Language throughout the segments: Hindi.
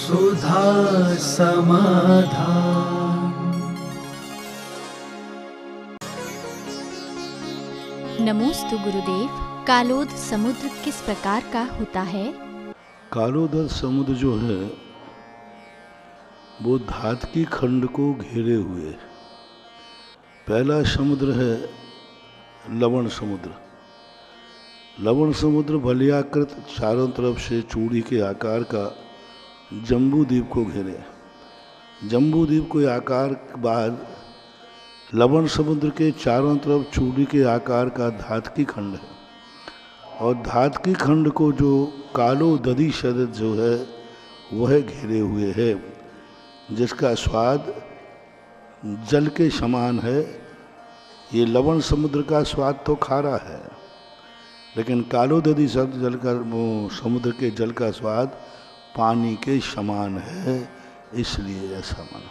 सुधा समाधान। नमोस्तु गुरुदेव। कालोद समुद्र किस प्रकार का होता है? कालोद समुद्र जो है वो धातकी खंड को घेरे हुए है। पहला समुद्र है लवण समुद्र। लवण समुद्र वलयाकृत चारों तरफ से चूड़ी के आकार का जम्बू द्वीप को घेरे। जम्बू द्वीप के आकार के बाद लवण समुद्र के चारों तरफ चूड़ी के आकार का धातकी खंड है और धातकी खंड को जो कालोदधि शब्द जो है वह घेरे हुए है, जिसका स्वाद जल के समान है। ये लवण समुद्र का स्वाद तो खारा है, लेकिन कालोदधि शब्द जल का समुद्र के जल का स्वाद पानी के समान है, इसलिए ऐसा माना।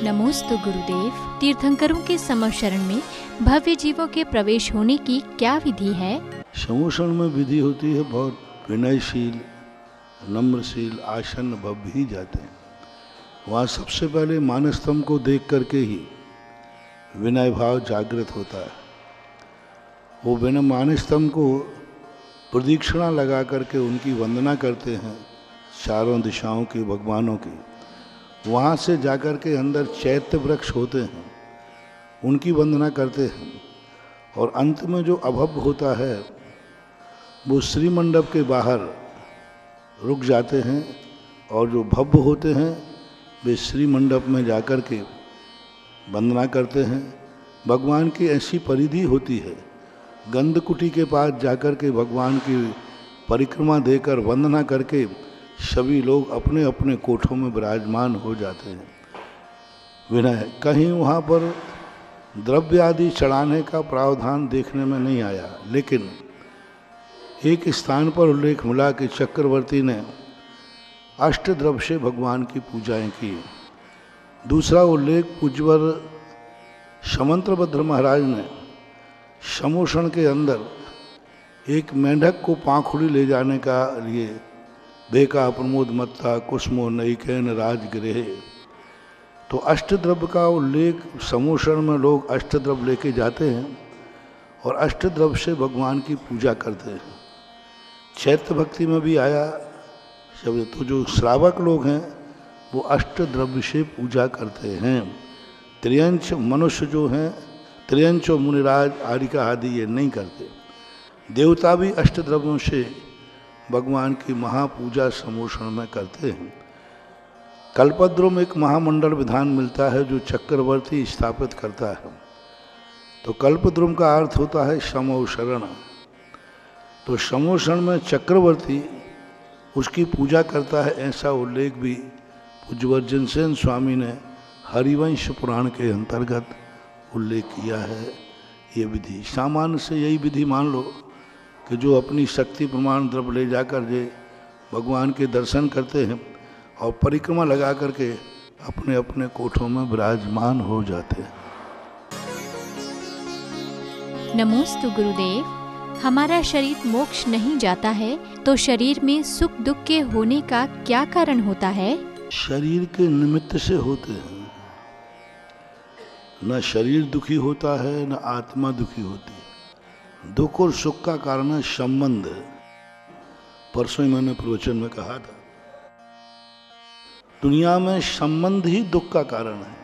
नमोस्तु गुरुदेव। तीर्थंकरों के समशरण में भव्य जीवों के प्रवेश होने की क्या विधि है? समूषण में विधि होती है, बहुत विनयशील नम्रशील आसन भव भी जाते हैं। वहाँ सबसे पहले मानस्तंभ को देख करके ही विनय भाव जागृत होता है। वो बिना मानस्तंभ को प्रदक्षिणा लगा करके उनकी वंदना करते हैं, चारों दिशाओं के भगवानों की। वहाँ से जाकर के अंदर चैत्य वृक्ष होते हैं, उनकी वंदना करते हैं और अंत में जो अभव होता है वो श्रीमंडप के बाहर रुक जाते हैं और जो भव्य होते हैं वे श्रीमंडप में जाकर के वंदना करते हैं। भगवान की ऐसी परिधि होती है, गंधकुटी के पास जाकर के भगवान की परिक्रमा देकर वंदना करके सभी लोग अपने अपने कोठों में विराजमान हो जाते हैं। विनय कहीं वहाँ पर द्रव्य आदि चढ़ाने का प्रावधान देखने में नहीं आया, लेकिन एक स्थान पर उल्लेख मिला कि चक्रवर्ती ने अष्टद्रव्य से भगवान की पूजाएं की। दूसरा उल्लेख पूज्यवर समंत्रभद्र महाराज ने समूषण के अंदर एक मेंढक को पाखुड़ी ले जाने का लिए बेका प्रमोद मत्ता कुसुमो नैकेन राजगृह, तो अष्टद्रव्य का उल्लेख समूषण में लोग अष्टद्रव्य लेके जाते हैं और अष्टद्रव्य से भगवान की पूजा करते हैं। चैत्य भक्ति में भी आया शब्द। तो जो श्रावक लोग हैं वो अष्टद्रव्य से पूजा करते हैं। त्रियंश मनुष्य जो हैं, त्रियंश मुनिराज आरिका आदि ये नहीं करते। देवता भी अष्टद्रव्यों से भगवान की महापूजा समूषण में करते हैं। कल्पद्रुम में एक महामंडल विधान मिलता है जो चक्रवर्ती स्थापित करता है। तो कल्पद्रुम का अर्थ होता है समोशरण। तो समोषण में चक्रवर्ती उसकी पूजा करता है, ऐसा उल्लेख भी पूज्यवर जिनसेन स्वामी ने हरिवंश पुराण के अंतर्गत उल्लेख किया है। ये विधि सामान्य से यही विधि मान लो कि जो अपनी शक्ति प्रमाण द्रव्य ले जाकर जे भगवान के दर्शन करते हैं और परिक्रमा लगा करके अपने अपने कोठों में विराजमान हो जाते हैं। नमोस्तु गुरुदेव। हमारा शरीर मोक्ष नहीं जाता है तो शरीर में सुख दुख के होने का क्या कारण होता है? शरीर के निमित्त से होते हैं। न शरीर दुखी होता है न आत्मा दुखी होती है। दुख और सुख का कारण है संबंध। परसों ही मैंने प्रवचन में कहा था, दुनिया में संबंध ही दुख का कारण है।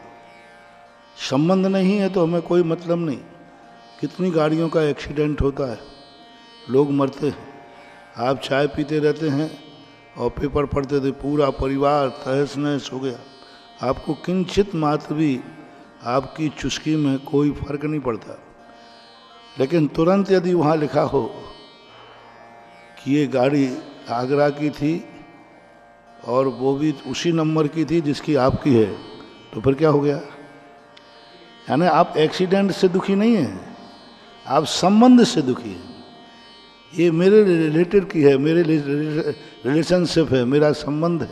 संबंध नहीं है तो हमें कोई मतलब नहीं। कितनी गाड़ियों का एक्सीडेंट होता है, लोग मरते हैं। आप चाय पीते रहते हैं और पेपर पढ़ते थे, पूरा परिवार तहस नहस हो गया। आपको किंचित मात्र भी आपकी चुस्की में कोई फर्क नहीं पड़ता, लेकिन तुरंत यदि वहाँ लिखा हो कि ये गाड़ी आगरा की थी और वो भी उसी नंबर की थी जिसकी आपकी है, तो फिर क्या हो गया? यानी आप एक्सीडेंट से दुखी नहीं हैं, आप संबंध से दुखी हैं। ये मेरे रिलेटेड की है, मेरे रिलेशनशिप है, मेरा संबंध है,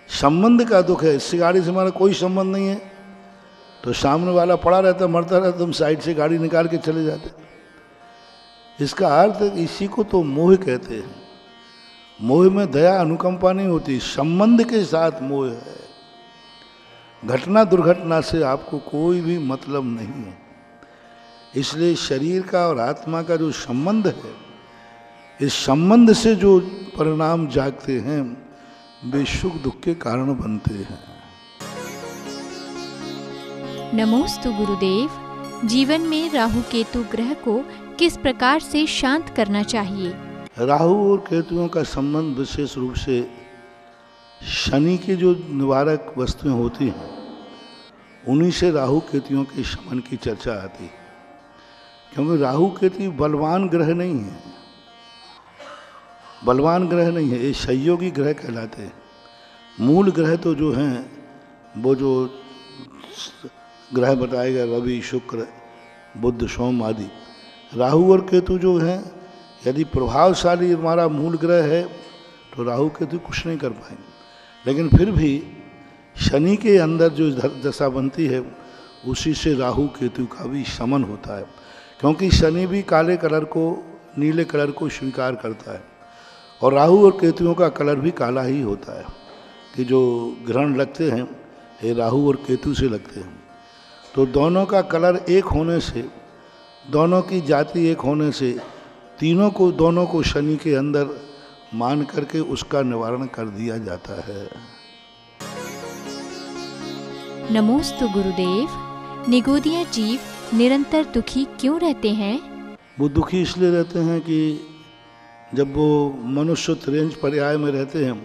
संबंध का दुख है। इससे गाड़ी से हमारा कोई संबंध नहीं है तो सामने वाला पड़ा रहता मरता रहता, तुम साइड से गाड़ी निकाल के चले जाते। इसका अर्थ इसी को तो मोह कहते हैं। मोह में दया अनुकंपा नहीं होती, संबंध के साथ मोह है। घटना दुर्घटना से आपको कोई भी मतलब नहीं है। इसलिए शरीर का और आत्मा का जो संबंध है, इस संबंध से जो परिणाम जागते हैं वे सुख दुख के कारण बनते हैं। नमोस्तु गुरुदेव। जीवन में राहु केतु ग्रह को किस प्रकार से शांत करना चाहिए? राहु और केतुओं का संबंध विशेष रूप से शनि की जो निवारक वस्तुएं होती हैं उन्हीं से राहु केतुओं के शमन की चर्चा आती है। क्योंकि राहु केतु बलवान ग्रह नहीं है, बलवान ग्रह नहीं है, ये सहयोगी ग्रह कहलाते हैं। मूल ग्रह तो जो हैं वो जो ग्रह बताए गए रवि शुक्र बुध सोम आदि, राहु और केतु जो हैं यदि प्रभावशाली हमारा मूल ग्रह है तो राहु केतु कुछ नहीं कर पाएंगे। लेकिन फिर भी शनि के अंदर जो दशा बनती है उसी से राहु केतु का भी शमन होता है। क्योंकि शनि भी काले कलर को, नीले कलर को स्वीकार करता है और राहु और केतुओं का कलर भी काला ही होता है कि जो ग्रहण लगते हैं ये राहु और केतु से लगते हैं। तो दोनों का कलर एक होने से, दोनों की जाति एक होने से दोनों को शनि के अंदर मान करके उसका निवारण कर दिया जाता है। नमोस्तु गुरुदेव। निगोदिया जीव निरंतर दुखी क्यों रहते हैं? वो दुखी इसलिए रहते हैं कि जब वो मनुष्य त्रेंज पर्याय में रहते हैं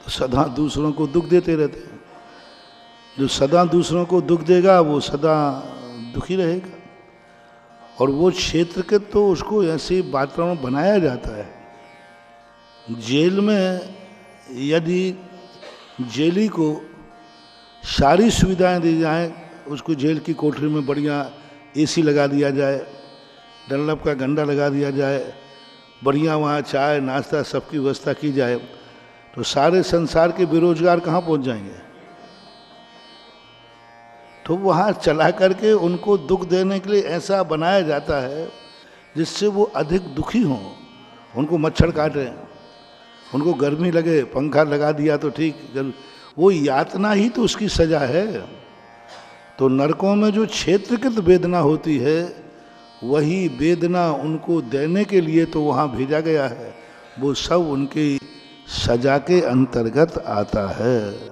तो सदा दूसरों को दुख देते रहते हैं। जो सदा दूसरों को दुख देगा वो सदा दुखी रहेगा। और वो क्षेत्र के तो उसको ऐसे वातावरण बनाया जाता है। जेल में यदि जेली को सारी सुविधाएं दी जाएं, उसको जेल की कोठरी में बढ़िया एसी लगा दिया जाए, डनलप का गंडा लगा दिया जाए, बढ़िया वहाँ चाय नाश्ता सबकी व्यवस्था की जाए, तो सारे संसार के बेरोजगार कहाँ पहुँच जाएंगे? तो वहाँ चला करके उनको दुख देने के लिए ऐसा बनाया जाता है जिससे वो अधिक दुखी हों। उनको मच्छर काटे, उनको गर्मी लगे, पंखा लगा दिया तो ठीक, वो यातना ही तो उसकी सजा है। तो नरकों में जो क्षेत्रकृत वेदना होती है वही वेदना उनको देने के लिए तो वहाँ भेजा गया है, वो सब उनकी सजा के अंतर्गत आता है।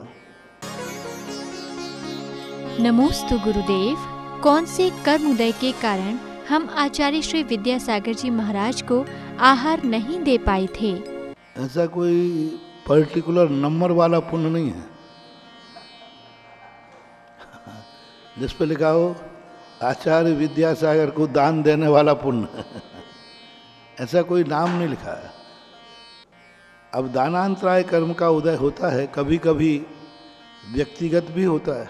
नमोस्तु गुरुदेव। कौन से कर्म उदय के कारण हम आचार्य श्री विद्यासागर जी महाराज को आहार नहीं दे पाए थे? ऐसा कोई पर्टिकुलर नंबर वाला पुण्य नहीं है जिस पे लिखा हो आचार्य विद्यासागर को दान देने वाला पुण्य ऐसा कोई नाम नहीं लिखा है। अब दानांतराय कर्म का उदय होता है, कभी कभी व्यक्तिगत भी होता है।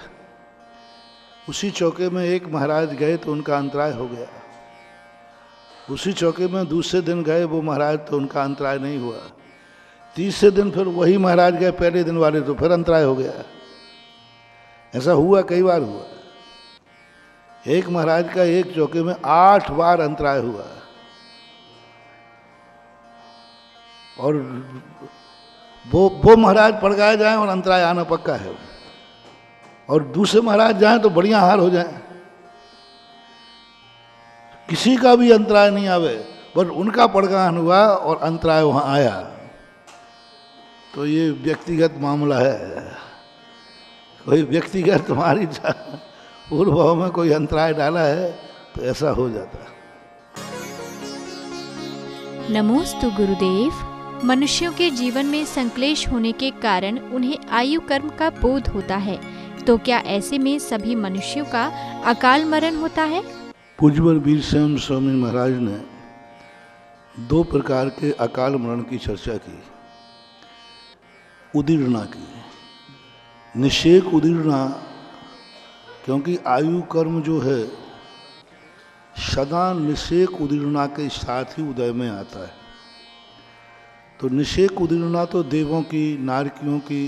उसी चौके में एक महाराज गए तो उनका अंतराय हो गया, उसी चौके में दूसरे दिन गए वो महाराज तो उनका अंतराय नहीं हुआ, तीसरे दिन फिर वही महाराज गए पहले दिन वाले तो फिर अंतराय हो गया। ऐसा हुआ, कई बार हुआ। एक महाराज का एक चौके में 8 बार अंतराय हुआ और वो महाराज पड़ गए जाए और अंतराय आना पक्का है, और दूसरे महाराज जाएं तो बढ़िया हाल हो जाए। किसी का भी अंतराय नहीं आवे, बस उनका पड़गान हुआ और अंतराय वहां आया। तो ये व्यक्तिगत मामला है, कोई व्यक्तिगत तुम्हारी पूर्व भाव में कोई अंतराय डाला है तो ऐसा हो जाता है। नमोस्तु गुरुदेव। मनुष्यों के जीवन में संक्लेश होने के कारण उन्हें आयु कर्म का बोध होता है, तो क्या ऐसे में सभी मनुष्यों का अकाल मरण होता है? पूज्यवर वीरसेन स्वामी महाराज ने 2 प्रकार के अकाल मरण की चर्चा की। उदीर्णा की, निषेक उदीर्णा, क्योंकि आयु कर्म जो है सदा निषेक उदीर्णा के साथ ही उदय में आता है। तो निषेक उदीर्णा तो देवों की, नारकियों की,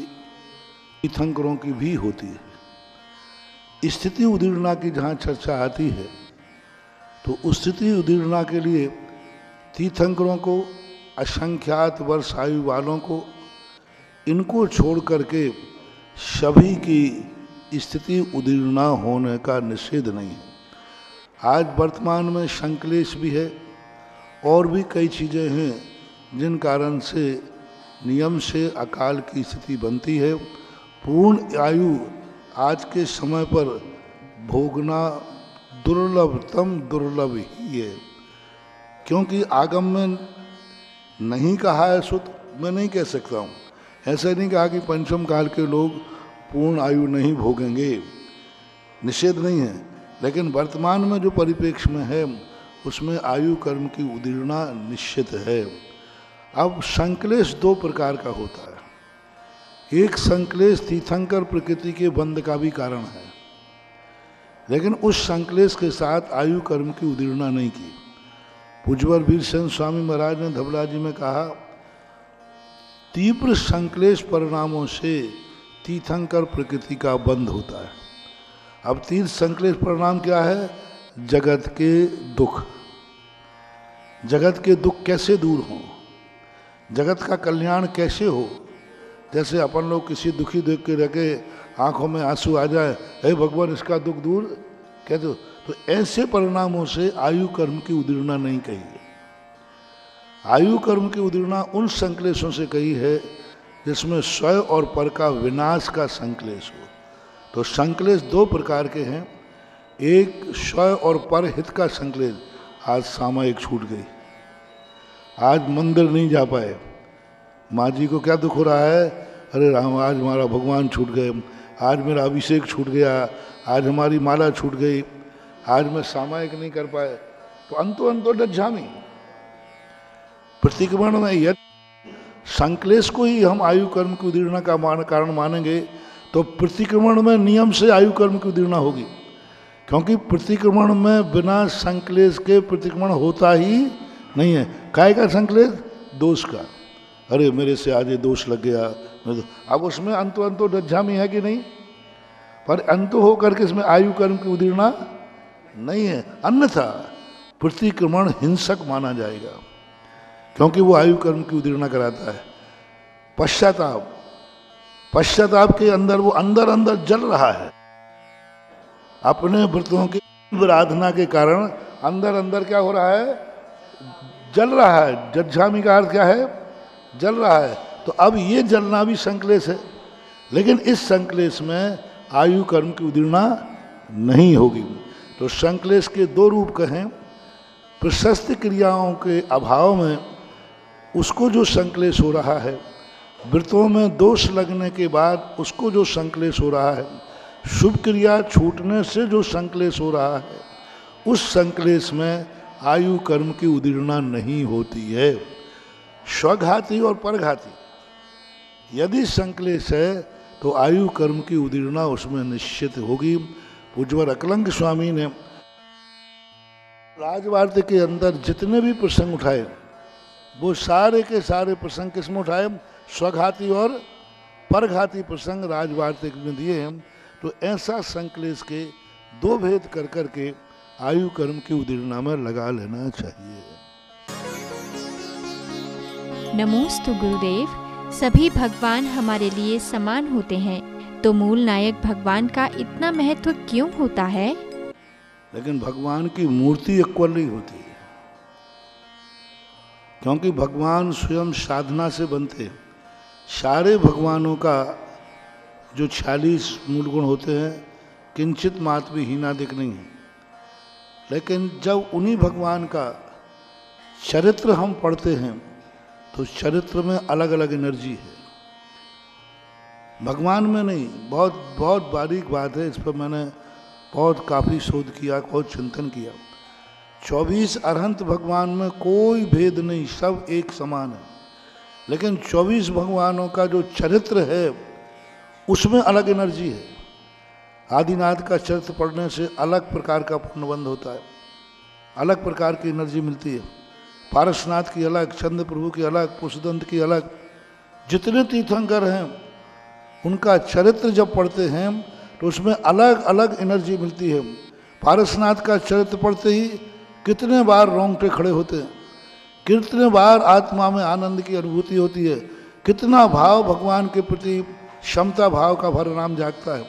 तीर्थंकरों की भी होती है। स्थिति उदीर्णा की जहाँ चर्चा आती है तो उस स्थिति उदीर्णा के लिए तीर्थंकरों को असंख्यात वर्ष आयु वालों को, इनको छोड़ करके सभी की स्थिति उदीर्ण होने का निषेध नहीं है। आज वर्तमान में संक्लेश भी है और भी कई चीज़ें हैं जिन कारण से नियम से अकाल की स्थिति बनती है। पूर्ण आयु आज के समय पर भोगना दुर्लभतम दुर्लभ ही है, क्योंकि आगम में नहीं कहा है सुत, मैं नहीं कह सकता हूँ, ऐसा नहीं कहा कि पंचम काल के लोग पूर्ण आयु नहीं भोगेंगे, निषेध नहीं है, लेकिन वर्तमान में जो परिप्रेक्ष्य में है उसमें आयु कर्म की उदीर्णा निश्चित है। अब संक्लेश दो प्रकार का होता है। एक संक्लेश तीर्थंकर प्रकृति के बंध का भी कारण है, लेकिन उस संक्लेश के साथ आयु कर्म की उदीर्णा नहीं की। पूज्यवर वीरसेन स्वामी महाराज ने धबला जी में कहा, तीव्र संक्लेश परिणामों से तीर्थंकर प्रकृति का बंध होता है। अब तीव्र संक्लेश परिणाम क्या है? जगत के दुख। जगत के दुख कैसे दूर हों, जगत का कल्याण कैसे हो? जैसे अपन लोग किसी दुखी देख के रखे आंखों में आंसू आ जाए, हे भगवान इसका दुख दूर कैसे हो? तो ऐसे परिणामों से आयु कर्म की उदीर्णा नहीं कही है। आयु कर्म की उदीर्णा उन संक्लेशों से कही है जिसमें स्वयं और पर का विनाश का संक्लेश हो। तो संक्लेश दो प्रकार के हैं, एक स्वयं और पर हित का संक्लेश। आज सामायिक छूट गई, आज मंदिर नहीं जा पाए, माँ जी को क्या दुख हो रहा है, अरे राम आज हमारा भगवान छूट गए, आज मेरा अभिषेक छूट गया, आज हमारी माला छूट गई, आज मैं सामायिक नहीं कर पाए। तो अंतो डज्झामी प्रतिक्रमण में यदि संक्लेश को ही हम आयु कर्म की उदीर्णा का कारण मानेंगे तो प्रतिक्रमण में नियम से आयु कर्म की उदीर्णा होगी, क्योंकि प्रतिक्रमण में बिना संक्लेश के प्रतिक्रमण होता ही नहीं है। काय का संक्लेश? दोष का। अरे मेरे से आज ये दोष लग गया, अब उसमें अंतो डज्झामी है कि नहीं? पर अंत होकर के इसमें आयु कर्म की उदीर्णा नहीं है, अन्यथा प्रतिक्रमण हिंसक माना जाएगा, क्योंकि वो आयु कर्म की उदीर्णा कराता है। पश्चाताप के अंदर वो अंदर जल रहा है, अपने व्रतों की आराधना के कारण अंदर क्या हो रहा है? जल रहा है। जज्झामी का अर्थ क्या है? जल रहा है। तो अब ये जलना भी संक्लेश है, लेकिन इस संक्लेश में आयु कर्म की उदीर्णा नहीं होगी। तो संक्लेश के दो रूप कहें, प्रशस्त क्रियाओं के अभाव में उसको जो संक्लेश हो रहा है, व्रतों में दोष लगने के बाद उसको जो संक्लेश हो रहा है, शुभ क्रिया छूटने से जो संक्लेश हो रहा है, उस संक्लेश में आयु कर्म की उदीर्णा नहीं होती है। स्वघाती और परघाती यदि संक्लेश है तो आयु कर्म की उदीर्णा उसमें निश्चित होगी। पूज्यवर अकलंक स्वामी ने राजवार्तिक के अंदर जितने भी प्रसंग उठाए वो सारे के सारे प्रसंग किसमें उठाए? स्वघाती और परघाती प्रसंग राजवार्तिक में दिए हैं। तो ऐसा संक्लेश के दो भेद कर करके आयु कर्म की उदीर्णा में लगा लेना चाहिए। नमोस्तु गुरुदेव। सभी भगवान हमारे लिए समान होते हैं, तो मूल नायक भगवान का इतना महत्व क्यों होता है? लेकिन भगवान की मूर्ति इक्वल नहीं होती, क्योंकि भगवान स्वयं साधना से बनते हैं। सारे भगवानों का जो 46 मूल गुण होते हैं किंचित मात्र भी हीनादिक नहीं है, लेकिन जब उन्हीं भगवान का चरित्र हम पढ़ते हैं तो चरित्र में अलग अलग एनर्जी है, भगवान में नहीं। बहुत बारीक बात है, इस पर मैंने बहुत काफ़ी शोध किया, बहुत चिंतन किया। 24 अरहंत भगवान में कोई भेद नहीं, सब एक समान है, लेकिन 24 भगवानों का जो चरित्र है उसमें अलग एनर्जी है। आदिनाथ का चरित्र पढ़ने से अलग प्रकार का पुण्यबंध होता है, अलग प्रकार की एनर्जी मिलती है। पारसनाथ की अलग, चंद्र प्रभु की अलग, पुष्पदंत की अलग, जितने तीर्थंकर हैं उनका चरित्र जब पढ़ते हैं तो उसमें अलग अलग एनर्जी मिलती है। पारसनाथ का चरित्र पढ़ते ही कितने बार रोंगटे खड़े होते हैं, कितने बार आत्मा में आनंद की अनुभूति होती है, कितना भाव भगवान के प्रति क्षमता भाव का परिणाम जागता है,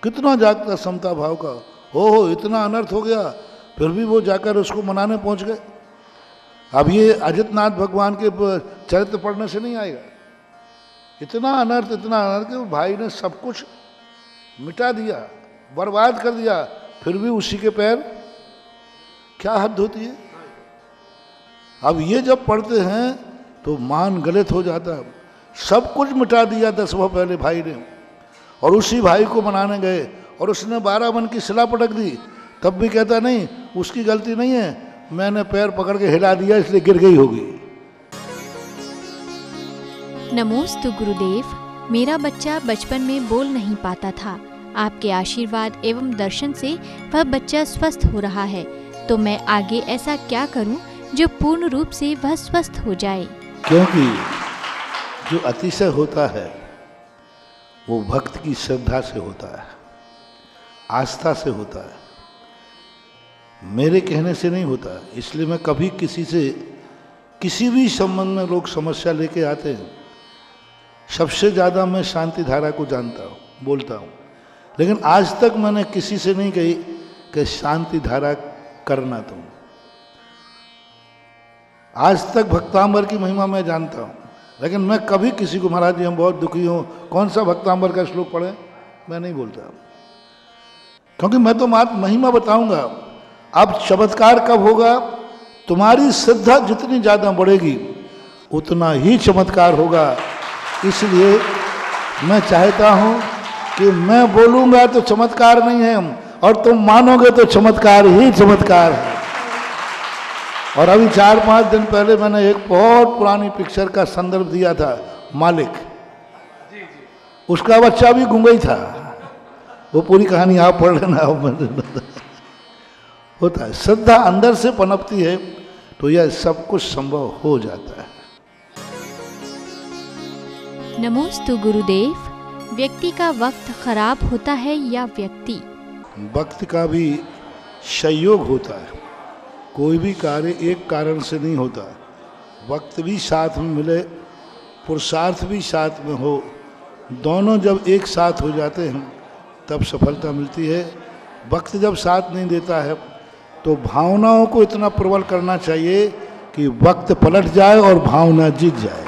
कितना जागता समता भाव का। हो इतना अनर्थ हो गया, फिर भी वो जाकर उसको मनाने पहुंच गए। अब ये अजितनाथ भगवान के चरित्र पढ़ने से नहीं आएगा। इतना अनर्थ कि वो भाई ने सब कुछ मिटा दिया, बर्बाद कर दिया, फिर भी उसी के पैर। क्या हद होती है। अब ये जब पढ़ते हैं तो मान गलित हो जाता है। सब कुछ मिटा दिया 10 वर्ष पहले भाई ने, और उसी भाई को मनाने गए और उसने 12 मन की शिला पटक दी, तब भी कहता नहीं उसकी गलती नहीं है, मैंने पैर पकड़ के हिला दिया इसलिए गिर गई होगी। नमोस्तु गुरुदेव। मेरा बच्चा बचपन में बोल नहीं पाता था। आपके आशीर्वाद एवं दर्शन से वह बच्चा स्वस्थ हो रहा है, तो मैं आगे ऐसा क्या करूं जो पूर्ण रूप से वह स्वस्थ हो जाए? क्योंकि जो अतिशय होता है वो भक्त की श्रद्धा से होता है, आस्था से होता है, मेरे कहने से नहीं होता। इसलिए मैं कभी किसी से किसी भी संबंध में लोग समस्या लेके आते हैं, सबसे ज़्यादा मैं शांति धारा को जानता हूँ, बोलता हूँ, लेकिन आज तक मैंने किसी से नहीं कही कि शांति धारा करना तुम। आज तक भक्तांबर की महिमा मैं जानता हूँ, लेकिन मैं कभी किसी को महाराज जी हम बहुत दुखी हों, कौन सा भक्तांबर का श्लोक पढ़े, मैं नहीं बोलता, क्योंकि मैं तो मात्र महिमा बताऊंगा। अब चमत्कार कब होगा? तुम्हारी श्रद्धा जितनी ज़्यादा बढ़ेगी उतना ही चमत्कार होगा। इसलिए मैं चाहता हूँ कि मैं बोलूँगा तो चमत्कार नहीं है, और तुम मानोगे तो चमत्कार ही चमत्कार है। और अभी 4-5 दिन पहले मैंने एक बहुत पुरानी पिक्चर का संदर्भ दिया था, मालिक। उसका बच्चा भी गूंगा ही था। वो पूरी कहानी आप पढ़ लेना। होता है, श्रद्धा अंदर से पनपती है तो यह सब कुछ संभव हो जाता है। नमोस्तु गुरुदेव। व्यक्ति का वक्त खराब होता है या व्यक्ति? वक्त का भी संयोग होता है। कोई भी कार्य एक कारण से नहीं होता। वक्त भी साथ में मिले, पुरुषार्थ भी साथ में हो, दोनों जब एक साथ हो जाते हैं तब सफलता मिलती है। वक्त जब साथ नहीं देता है तो भावनाओं को इतना प्रबल करना चाहिए कि वक्त पलट जाए और भावना जीत जाए।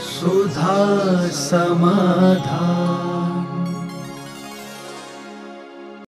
सुधा समाधान।